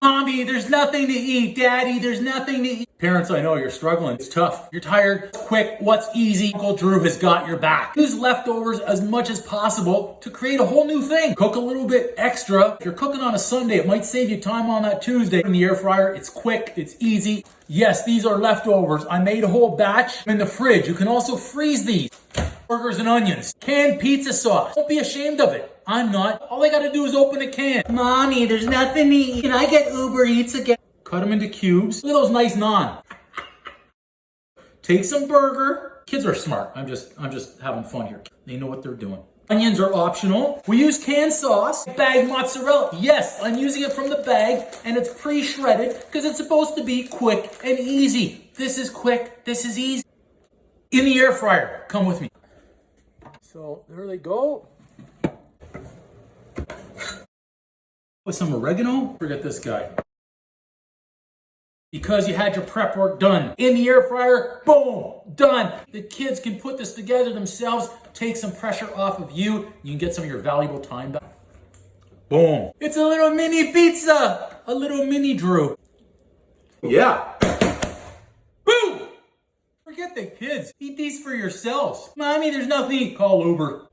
Mommy, there's nothing to eat. Daddy, there's nothing to eat. Parents, I know you're struggling. It's tough. You're tired. It's quick. What's easy? Uncle Drew has got your back. Use leftovers as much as possible to create a whole new thing. Cook a little bit extra. If you're cooking on a Sunday, it might save you time on that Tuesday. In the air fryer, it's quick. It's easy. Yes, these are leftovers. I made a whole batch in the fridge. You can also freeze these. Burgers and onions. Canned pizza sauce. Don't be ashamed of it. I'm not. All I gotta do is open a can. Mommy, there's nothing to eat. Can I get Uber Eats again? Cut them into cubes. Look at those nice naan. Take some burger. Kids are smart. I'm just having fun here. They know what they're doing. Onions are optional. We use canned sauce. Bag mozzarella. Yes, I'm using it from the bag and it's pre-shredded because it's supposed to be quick and easy. This is quick. This is easy. In the air fryer. Come with me. So there they go. With some oregano. Forget this guy. Because you had your prep work done. In the air fryer, boom, done. The kids can put this together themselves, take some pressure off of you. You can get some of your valuable time back. Boom. It's a little mini pizza. A little mini Drew. Yeah. Boom. Forget the kids. Eat these for yourselves. Mommy, there's nothing to eat. Call Uber.